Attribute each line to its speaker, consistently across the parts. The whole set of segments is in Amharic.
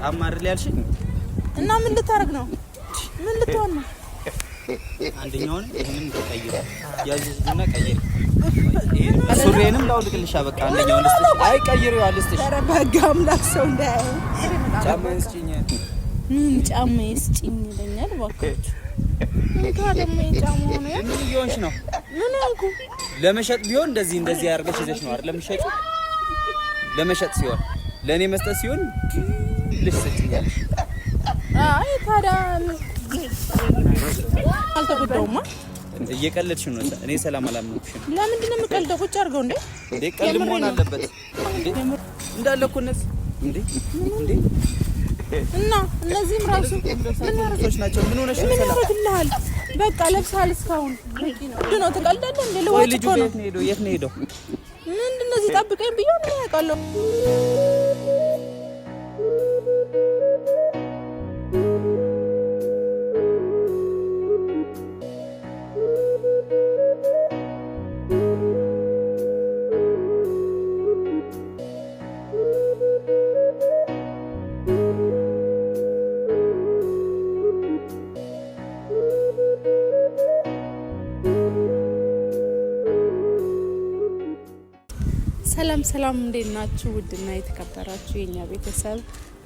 Speaker 1: ጫማ አይደል ያልሽኝ
Speaker 2: እና ምን ልታረግ ነው? ምን ልትሆን ነው?
Speaker 1: አንደኛውን ይሄንን ተቀይረ ያዝዝና ቀይር ሱሬንም ላውልቅልሽ በቃ አንደኛውን ልስጥሽ አይ ቀይር ያልስጥሽ
Speaker 2: ተረጋጋ አምላክ ሰው እንዳያው
Speaker 1: ጫማ እስጪኝ
Speaker 2: ምን ጫማ እስጪኝ ይለኛል ባክህ ታደም ጫማ ነው
Speaker 1: ምን ይሆንሽ ነው
Speaker 2: ምን አልኩ
Speaker 1: ለመሸጥ ቢሆን እንደዚህ ያርገሽ ይዘሽ ነው አይደል ለመሸጥ ለመሸጥ ሲሆን ለኔ መስጠት ሲሆን ልስጥኛለሽ
Speaker 2: አይ ታዲያ አልተጎዳውማ
Speaker 1: እየቀለድሽ ነው እኔ ሰላም አላምንኩሽም
Speaker 2: ለምንድን ነው የምቀልደው ቁጭ አድርገው እንዴ
Speaker 1: ቀልድ መሆን አለበት እንዳለ እኮ እንዴ እና እነዚህም ራሱ ምን ያረጋች ናቸው ምን ሆነሽ ነው ሰላም በቃ ለብሳል እስካሁን ነው ተቀልዳለህ እንዴ ለወጥ እኮ ነው የት ነው ሄደው ምንድን ነው እዚህ ጠብቀኝ ብዬው ነው ያውቃለሁ ሰላም እንዴት ናችሁ? ውድና የተከበራችሁ የኛ ቤተሰብ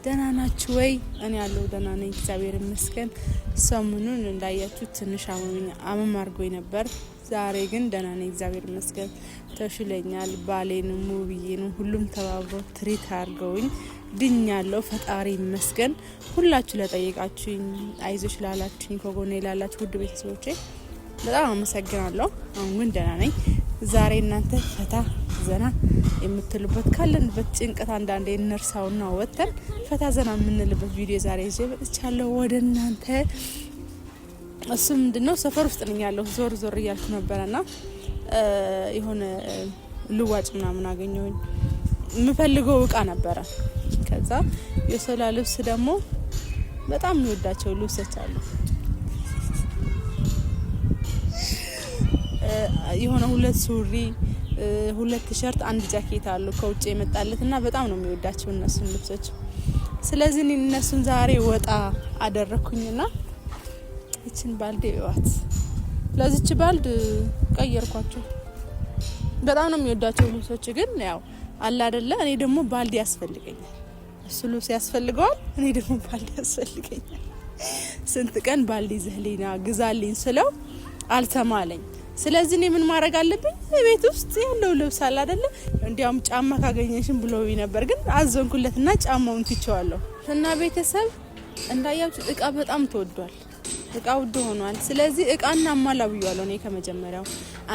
Speaker 1: ደህና ናችሁ ወይ? እኔ ያለው ደህና ነኝ እግዚአብሔር ይመስገን። ሰሞኑን እንዳያችሁ ትንሽ አመም አድርጎኝ ነበር። ዛሬ ግን ደህና ነኝ እግዚአብሔር ይመስገን። ተሽለኛል። ባሌንም ሙብዬንም ሁሉም ተባብረው ትሪት አድርገውኝ ድኛለሁ። ፈጣሪ ይመስገን። ሁላችሁ ለጠየቃችሁኝ አይዞሽ ላላችሁኝ ከጎኔ ላላችሁ ውድ ቤተሰቦቼ በጣም አመሰግናለሁ። አሁን ግን ደህና ነኝ። ዛሬ እናንተ ፈታ ዘና የምትሉበት ካለንበት ጭንቀት አንዳንዴ እንርሳውና ወተን ፈታ ዘና የምንልበት ቪዲዮ ዛሬ ይዤ መጥቻለሁ ወደ እናንተ። እሱ ምንድነው ሰፈር ውስጥ ነኝ ያለው ዞር እያልኩ ነበርና የሆነ ልዋጭ ምናምን አገኘሁኝ የምፈልገው እቃ ነበረ። ከዛ የሶላ ልብስ ደግሞ በጣም የሚወዳቸው ልብሶች አሉ የሆነ ሁለት ሱሪ ሁለት ቲሸርት አንድ ጃኬት አሉ ከውጭ የመጣለትና በጣም ነው የሚወዳቸው እነሱን ልብሶች። ስለዚህ እነሱን ዛሬ ወጣ አደረኩኝና እቺን ባልዲ እዋት ለዚች ባልድ ቀየርኳቸው። በጣም ነው የሚወዳቸው ልብሶች ግን ያው አለ አይደለ እኔ ደግሞ ባልዲ ያስፈልገኛል። እሱ ልብስ ያስፈልገዋል እኔ ደግሞ ባልዲ ያስፈልገኛል። ስንት ቀን ባልዲ ዘህሊና ግዛልኝ ስለው አልሰማለኝ። ስለዚህ እኔ ምን ማድረግ አለብኝ? ቤት ውስጥ ያለው ልብስ አለ አይደለ እንዲያውም ጫማ ካገኘሽም ብሎኝ ነበር ግን አዘንኩለትና ጫማውን ትቼዋለሁ። እና ቤተሰብ እንዳያችሁ እቃ በጣም ተወዷል። እቃ ውድ ሆኗል። ስለዚህ እቃ እናሟላ ብያለሁ እኔ ከመጀመሪያው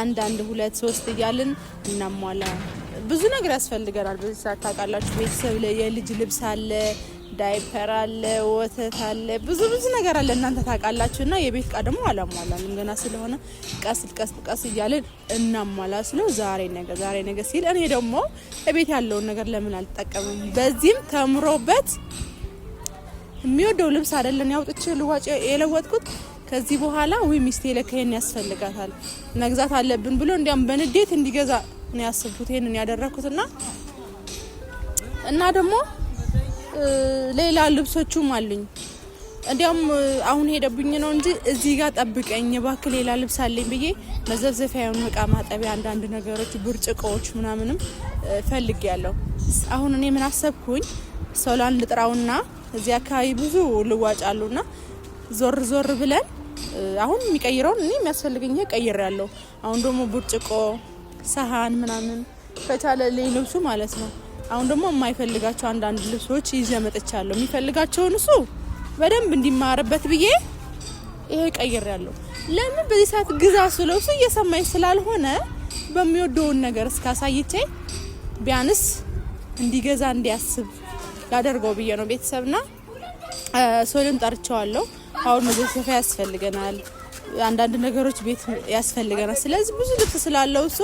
Speaker 1: አንድ 2 3 እያልን እናሟላ። ብዙ ነገር ያስፈልገናል በዚህ ሰዓት ታውቃላችሁ። ቤተሰብ የልጅ ልብስ አለ ዳይፐር አለ ወተት አለ ብዙ ነገር አለ እናንተ ታውቃላችሁና የቤት እቃ ደግሞ አላሟላንም ገና ስለሆነ ቀስ እያልን እናሟላ ስለው ዛሬ ነገ ሲል እኔ ደግሞ ቤት ያለውን ነገር ለምን አልጠቀምም? በዚህም ተምሮበት የሚወደው ልብስ አይደለም ያውጥቼ ልዋጭ የለወጥኩት ከዚህ በኋላ ወይ ሚስቴ ለከየን ያስፈልጋታል መግዛት አለብን ብሎ እንዲያም በንዴት እንዲገዛ ነው ያስብኩት ይሄንን ያደረኩትና እና ደግሞ ሌላ ልብሶቹም አሉኝ እንዲያም አሁን ሄደብኝ ነው እንጂ እዚህ ጋር ጠብቀኝ ባክ ሌላ ልብስ አለኝ ብዬ መዘፍዘፊያውን እቃ ማጠቢያ አንዳንድ ነገሮች ብርጭቆዎች ምናምንም ፈልጌያለሁ። አሁን እኔ ምን አሰብኩኝ ሶላን ልጥራውና እዚህ አካባቢ ብዙ ልዋጭ አሉና ዞር ብለን አሁን የሚቀይረውን እኔ የሚያስፈልገኝ ቀይሬያለሁ። አሁን ደግሞ ብርጭቆ ሰሃን ምናምን ከቻለ ልብሱ ማለት ነው። አሁን ደግሞ የማይፈልጋቸው አንዳንድ ልብሶች ይዤ መጥቻለሁ። የሚፈልጋቸውን እሱ በደንብ እንዲማርበት ብዬ ይሄ ቀይሬያለሁ። ለምን በዚህ ሰዓት ግዛ ስለውሱ እየሰማኝ ስላልሆነ በሚወደውን ነገር እስካሳይቼ ቢያንስ እንዲገዛ እንዲያስብ ያደርገው ብዬ ነው ቤተሰብና ሶልን ጠርቻለሁ። አሁን መዘፍዘፊያ ያስፈልገናል አንዳንድ ነገሮች ቤት ያስፈልገናል። ስለዚህ ብዙ ልብስ ስላለው እሱ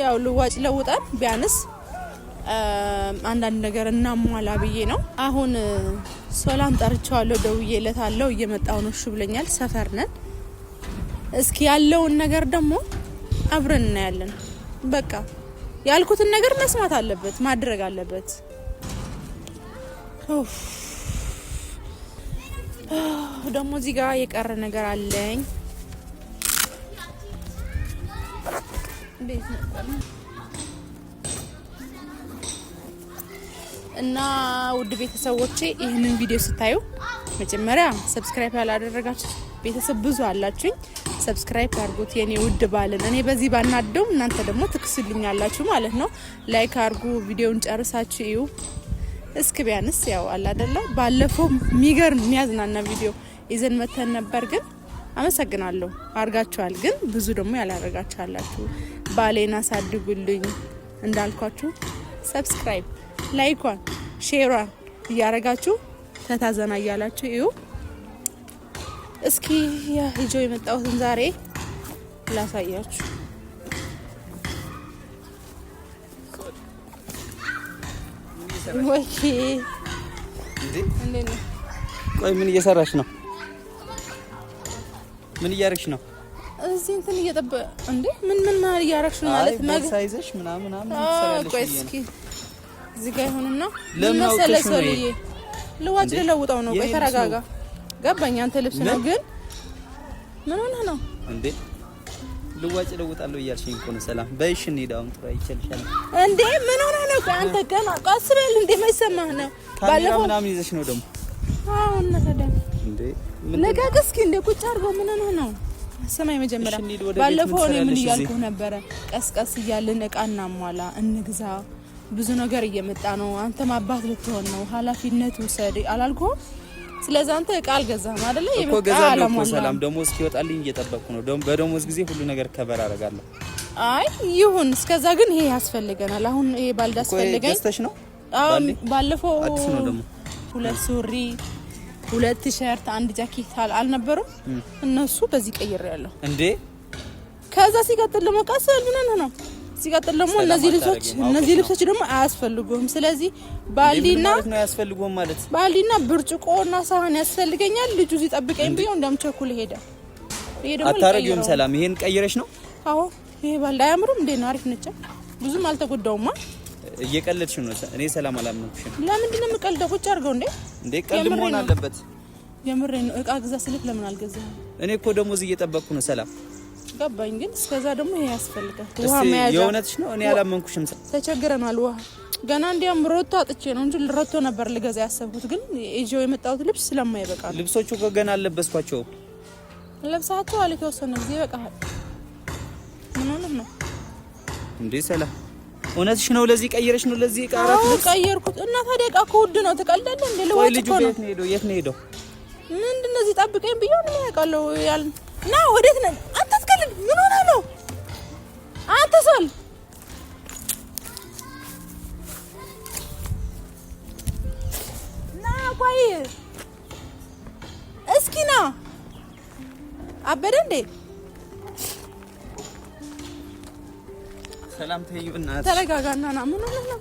Speaker 1: ያው ልዋጭ ለውጣን ቢያንስ አንዳንድ ነገር እናሟላ ብዬ ነው። አሁን ሶላን ጠርቻለሁ ደውዬለታለሁ እየመጣው ነው እሺ ብለኛል። ሰፈር ነን። እስኪ ያለውን ነገር ደግሞ አብረን እናያለን። በቃ ያልኩትን ነገር መስማት አለበት ማድረግ አለበት። ደግሞ እዚህ ጋር የቀረ ነገር አለኝ። እንዴት ነው እና ውድ ቤተሰቦቼ ይህንን ቪዲዮ ስታዩ መጀመሪያ ሰብስክራይብ ያላደረጋችሁ ቤተሰብ ብዙ አላችሁኝ። ሰብስክራይብ አድርጉት የኔ ውድ ባልን። እኔ በዚህ ባናደው እናንተ ደግሞ ትክስልኛላችሁ ማለት ነው። ላይክ አድርጉ፣ ቪዲዮውን ጨርሳችሁ እዩ። እስኪ ቢያንስ ያው አለ አይደለ ባለፈው የሚገርም የሚያዝናና ቪዲዮ ይዘን መተን ነበር፣ ግን አመሰግናለሁ አርጋችኋል። ግን ብዙ ደግሞ ያላረጋችሁ አላችሁ። ባሌን አሳድጉልኝ እንዳልኳችሁ ሰብስክራይብ፣ ላይኳን፣ ሼሯን እያረጋችሁ ተታዘና እያላችሁ እዩ። እስኪ ያ ይዞ የመጣሁትን ዛሬ ላሳያችሁ። ወይኔ እንዴ ነው?
Speaker 3: ቆይ ምን እየሰራሽ ነው? ምን እያረግሽ ነው?
Speaker 1: እዚህ እንትን እንዴ ምን ማለት እያረግሽ ነው ማለት ነው?
Speaker 3: ሳይዘሽ ምናምን ትሰራለሽ።
Speaker 1: ቆይ እስኪ እዚህ ጋር ይሁንና ለመሰለሽ ወልዬ ልዋጭ ልለውጠው ነው። ቆይ ተረጋጋ። ገባኝ አንተ ልብስ ነው ግን ምን ሆነ ነው
Speaker 3: እንዴ? ልዋጭ ልውጣለሁ እያልሽኝ እኮ ነው። ሰላም በይሽ እንሂድ። አሁን ጥራ ይችላል
Speaker 1: እንዴ? ምን ሆነ ነው? አንተ ገና ቀስበል እንዴ ማይሰማህ ነው?
Speaker 3: ባለፈው ምናምን ይዘሽ ነው ደግሞ
Speaker 1: አሁን ነተደም
Speaker 3: እንዴ?
Speaker 1: ለጋግ እስኪ እንደ ቁጭ አድርገው ምን ሆነ ነው? ሰማይ መጀመሪያ ባለፈው እኔ ምን እያልኩ ነበረ? ቀስቀስ እያልን እቃ እናሟላ እንግዛ፣ ብዙ ነገር እየመጣ ነው። አንተም አባት ልትሆን ነው፣ ኃላፊነት ውሰድ አላልኩም? ስለዚህ አንተ እቃ አልገዛም አይደለ?
Speaker 3: እኮ ገዛለሁ እኮ ሰላም። ደሞዝ እስኪወጣልኝ እየጠበቅኩ ነው። በደሞዝ ጊዜ ሁሉ ነገር ከበር አደርጋለሁ።
Speaker 1: አይ ይሁን፣ እስከዛ ግን ይሄ ያስፈልገናል። አሁን ይሄ ባልዳ ያስፈልገኝ።
Speaker 3: ገዝተሽ ነው?
Speaker 1: አሁን ባለፈው
Speaker 3: አዲስ ነው ደግሞ
Speaker 1: 2 ሱሪ 2 ቲሸርት 1 ጃኬት አልነበረም? እነሱ በዚህ ቀይሬያለሁ
Speaker 3: እንዴ።
Speaker 1: ከዛ ሲቀጥል ደግሞ ቀስል ምን ነው ሲቀጥል ደግሞ እነዚህ ልብሶች ደግሞ አያስፈልጉም። ስለዚህ ባልዲና
Speaker 3: ነው ያስፈልጉም ማለት
Speaker 1: ባልዲና ብርጭቆና ሳህን ያስፈልገኛል። ልጁ ሲጠብቀኝ ቢሆን እንደምቸኩል ሄደ። ይሄ ደግሞ
Speaker 3: አታረጊውም ሰላም። ይሄን ቀይረሽ ነው?
Speaker 1: አዎ ይሄ ባልዲ አያምርም እንዴ? ነው አሪፍ ነጭ። ብዙም አልተጎዳውማ።
Speaker 3: እየቀለድሽ ነው። እኔ ሰላም አላምንኩሽም።
Speaker 1: ለምንድን ነው የምቀልደው? ቁጭ አድርገው እንዴ
Speaker 3: ቀልድ መሆን አለበት።
Speaker 1: የምሬን ነው። እቃ ግዛ ስልክ ለምን አልገዛም?
Speaker 3: እኔ እኮ ደሞዝ እየጠበቅኩ ነው ሰላም።
Speaker 1: ገባኝ። ግን እስከዛ ደግሞ ይሄ ያስፈልጋል። ውሃ መያዣ።
Speaker 3: የእውነትሽ ነው? እኔ አላመንኩሽም።
Speaker 1: ተቸግረናል። ውሃ ገና እንዲያም ሮቶ አጥቼ ነው እንጂ ሮቶ ነበር ልገዛ ያሰብኩት። ግን ይዤው የመጣሁት ልብስ ስለማይበቃ ነው።
Speaker 3: ልብሶቹ እኮ ገና አልለበስኳቸው።
Speaker 1: ለብሳቸው አለ የተወሰነ ጊዜ ይበቃል። ምን ሆነ ነው
Speaker 3: እንዴ ሰላም? እውነትሽ ነው? ለዚህ ቀይረሽ ነው? ለዚህ ቃራት ልብስ
Speaker 1: ቀየርኩት እና ታዲያ እቃ ከውድ ነው ትቀልዳለህ እንዴ? ለወጭ
Speaker 3: ልጁ ቤት ነው ሄዶ የት ነው ሄዶ?
Speaker 1: ምንድነው እዚህ ጠብቀኝ ብዬው ነው ያውቃለሁ ያል ና ወዴት ነህ አንተ? ትቀልድ ምን ሆነ ነው አንተ? ሰል ና ቆይ እስኪ ና አበደ እንዴ?
Speaker 3: ሰላም ተይዩ እና
Speaker 1: ተረጋጋና ና። ምን ሆነ ነው?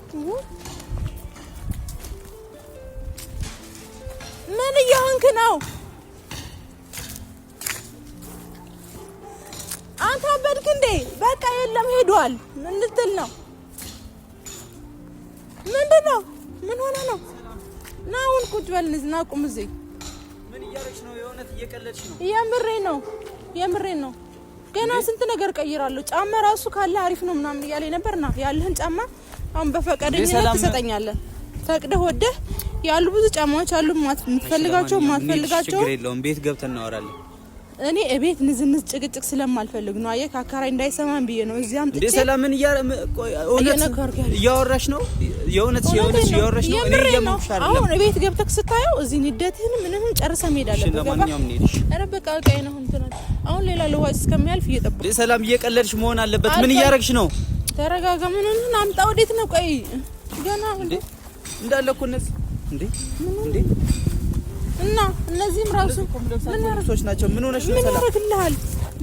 Speaker 1: ምን እየሆንክ ነው አንተ? አበድክ እንዴ? በቃ የለም ሄዷል። ምን ልትል ነው? ምንድነው? ምን ሆነ ነው? ና አሁን ቁጭ በል ና ቁም እዚህ።
Speaker 3: ምን እያረግሽ ነው? የእውነት እየቀለድሽ ነው?
Speaker 1: የምሬን ነው። ገና ስንት ነገር ቀይራለሁ። ጫማ ራሱ ካለ አሪፍ ነው ምናምን እያለኝ ነበርና ያለህን ጫማ አሁን በፈቃደኝነት ትሰጠኛለህ። ፈቅደህ ወደህ ያሉ ብዙ ጫማዎች አሉ። የምትፈልጋቸው ማትፈልጋቸው
Speaker 3: ችግር የለውም። ቤት ገብተን እናወራለን።
Speaker 1: እኔ እቤት ንዝንዝ ጭቅጭቅ ስለማልፈልግ ነው። አየህ አካራይ እንዳይሰማን ብዬ ነው እዚያም ጥቼ።
Speaker 3: ሰላም ምን እያወራሽ ነው? የእውነት እያወራሽ ነው? እኔ እየመንኩሽ አይደለም።
Speaker 1: አሁን እቤት ገብተህ ስታየው እዚህ ንዴትህን ምንም ጨርሰህ መሄድ አለብህ።
Speaker 3: ለማንኛውም እንሂድሽ።
Speaker 1: ኧረ በቃ ቃይ ነው እንትን አሁን ሌላ ልዋጭ እስከሚያልፍ እየጠበቅኩ።
Speaker 3: ሰላም እየቀለድሽ መሆን አለበት። ምን እያረግሽ ነው?
Speaker 1: ተረጋጋ። ምን አምጣ። ወዴት ነው? ቆይ ገና
Speaker 3: እንዳለ እኮ እነዚህ እንዴ
Speaker 1: እና እነዚህም ራሱ
Speaker 3: ምን ራሶች ናቸው? ምን ሆነሽ ነው?
Speaker 1: ምን ያደርግልሃል?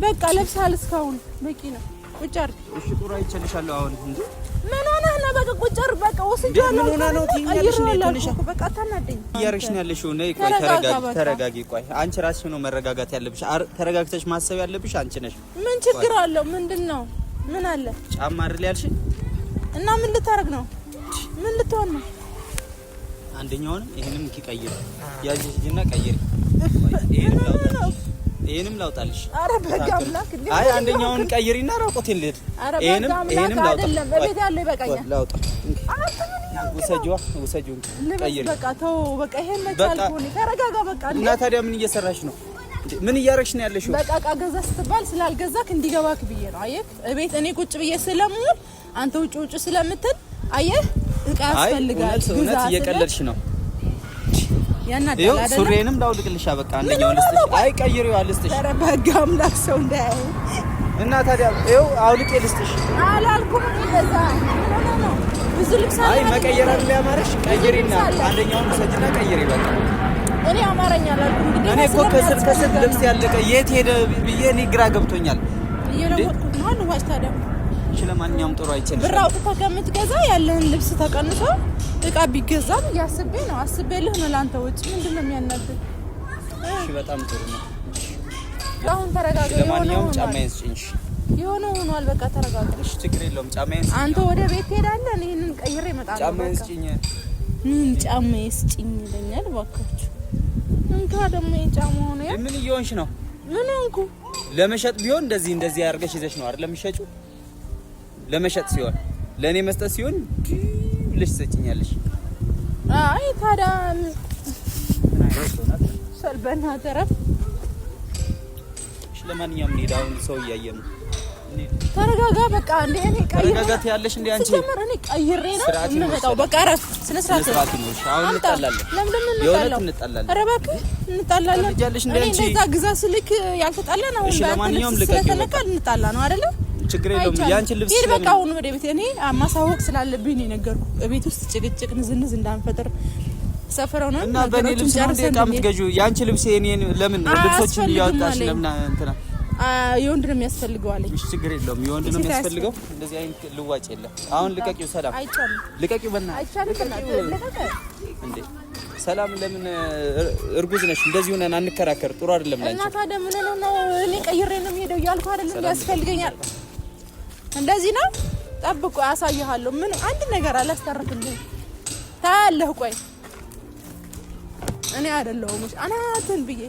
Speaker 1: በቃ ለብሰሃል እስካሁን በቂ ነው። ቁጭ አድርግ።
Speaker 3: እሺ ቁራ ይችልሻለሁ አሁን እንዴ
Speaker 1: ምን ሆነህ ነው? በቃ ቁጭ አድርግ። በቃ ወስጃለሁ።
Speaker 3: ምን ሆነ ነው? ትይኛለሽ ነው ትንሽ
Speaker 1: በቃ ታናደኝ
Speaker 3: እያረግሽ ነው ያለሽው። ነይ ቆይ ተረጋጊ። ቆይ አንቺ ራስሽ ነው መረጋጋት ያለብሽ። ተረጋግተሽ ማሰብ ያለብሽ አንቺ ነሽ።
Speaker 1: ምን ችግር አለው? ምንድነው? ምን አለ?
Speaker 3: ጫማ አይደል ያልሽ?
Speaker 1: እና ምን ልታረግ ነው? ምን ልትሆን ነው?
Speaker 3: አንደኛውንም ይሄንም ቀይር ያጅጅና ቀይር ይሄንም ላውጣልሽ
Speaker 2: አረ በጋምላክ
Speaker 3: አይ አንደኛውን ቀይሪና ራቆቴን ልሂድ ይሄንም ላውጣ
Speaker 2: በቤት ያለው ይበቃኛል
Speaker 3: ላውጣ ወሰጂዋ ቀይሪ
Speaker 1: በቃ ተው በቃ ይሄን መቻልኩ ነው ተረጋጋ በቃ
Speaker 3: እና ታዲያ ምን እየሰራሽ ነው ምን እያረግሽ ነው ያለሽው
Speaker 1: በቃ ገዛ ስትባል ስላልገዛክ እንዲገባክ ብዬ ነው አየህ እቤት እኔ ቁጭ ብዬ ስለምውል አንተ ውጭ ስለምትል አየህ እቃ ያስፈልጋል
Speaker 3: እውነት እየቀለድሽ ነው
Speaker 1: ያናዳል አይደል
Speaker 3: ሱሬንም ዳውልቅልሻ በቃ አንደኛው ልስጥሽ አይ ቀይሪው አልስጥሽ
Speaker 1: ኧረ በጋምላክ ሰው እንዳይ
Speaker 3: እና ታዲያ ይኸው አውልቄ ልስጥሽ
Speaker 1: አላልኩም እንደዛ ነው ብዙ ልብስ አለ
Speaker 3: አይ መቀየር አይደል ያማረሽ ቀይሪና አንደኛውን ሰጅና ቀይሪ በቃ
Speaker 1: እኔ አማርኛ አላልኩም እንግዲህ
Speaker 3: እኔ እኮ ከስር ልብስ ያለቀ የት ሄደ ብዬ እኔ ግራ ገብቶኛል
Speaker 1: እየለወጥኩት ነው አሉ ዋሽ ታዲያ
Speaker 3: እሺ ለማንኛውም ጥሩ አይችልም
Speaker 1: ብር አውጥተህ ከምትገዛ ያለህን ልብስ ተቀንሶ እቃ ቢገዛ ያስቤ ነው አስቤልህ ነው ላንተ ወጪ ምንድነው የሚያናድድ
Speaker 3: እሺ በጣም ጥሩ ነው
Speaker 1: አሁን ተረጋጋ
Speaker 3: ለማንኛውም ጫማዬን ስጭኝ
Speaker 1: የሆነ ሆኗል በቃ ተረጋጋ
Speaker 3: እሺ ችግር የለውም ጫማዬን ስጭኝ
Speaker 1: አንተ ወደ ቤት ትሄዳለህ እኔ ይሄንን ቀይሬ እመጣለሁ
Speaker 3: ጫማዬን ስጭኝ
Speaker 2: ምን ጫማዬን ስጭኝ ይለኛል እባካችሁ እንካ ደግሞ የጫማ ሆነ
Speaker 3: ምን እየሆንሽ ነው
Speaker 2: ምን እንኩ
Speaker 3: ለመሸጥ ቢሆን እንደዚህ አድርገሽ ይዘሽ ነው አይደል ለምትሸጪው ለመሸጥ ሲሆን ለኔ መስጠት ሲሆን ልጅ ሰጭኛለሽ
Speaker 1: አይ ታዲያ ሰልበና ተረፍ
Speaker 3: እሺ ለማንኛውም እንሂድ አሁን ሰው እያየን ነው
Speaker 1: ተረጋጋ በቃ እንዴ እኔ ቀይሬ
Speaker 3: ተረጋጋት ያለሽ እንዴ አንቺ
Speaker 1: ሲጀመር እኔ ቀይሬ ነው የምመጣው በቃ ራስ ስለ ስርዓት
Speaker 3: ነው አሁን እንጣላለን
Speaker 1: ለምን
Speaker 3: የሆነ እንጣላለን
Speaker 1: ኧረ እባክህ እንጣላለን
Speaker 3: ልጃለሽ እንዴ አንቺ
Speaker 1: እንደዛ ግዛ ስልክ ያልተጣላን አሁን
Speaker 3: ለማንኛውም ልቀቂው
Speaker 1: እንጣላ ነው አይደለ
Speaker 3: ችግር የለውም ያንቺ ልብስ
Speaker 1: ይሄ በቃ አሁን ወደ ቤት እኔ ማሳወቅ ስላለብኝ ነው የነገርኩ ቤት ውስጥ ጭቅጭቅ ንዝንዝ እንዳንፈጥር ሰፈረው ነው
Speaker 3: እና በኔ ልብስ ነው እንደ ዕቃ የምትገዢው ያንቺ ልብስ የኔን ለምን ልብሶችን እያወጣሽ ለምን እንትና
Speaker 1: የወንድ ነው የሚያስፈልገው አለኝ
Speaker 3: እሺ ችግር የለውም የወንድ ነው የሚያስፈልገው እንደዚህ አይነት ልዋጭ የለም አሁን ልቀቂው ሰላም
Speaker 1: አይቻልም
Speaker 3: ልቀቂው በእናትህ
Speaker 1: አይቻልም
Speaker 3: እንዴ ሰላም ለምን እርጉዝ ነሽ እንደዚህ ሆነን አንከራከር ጥሩ አይደለም ላንቺ
Speaker 1: እና ታዲያ ምን ነው እኔ ቀይሬ ነው የምሄደው ያልኩ አይደለም ያስፈልገኛል እንደዚህ ነው ጠብቆ ያሳይሃለሁ ምን አንድ ነገር አላስተርፍልኝ ታያለህ ቆይ እኔ አይደለሁም አናትን ብዬ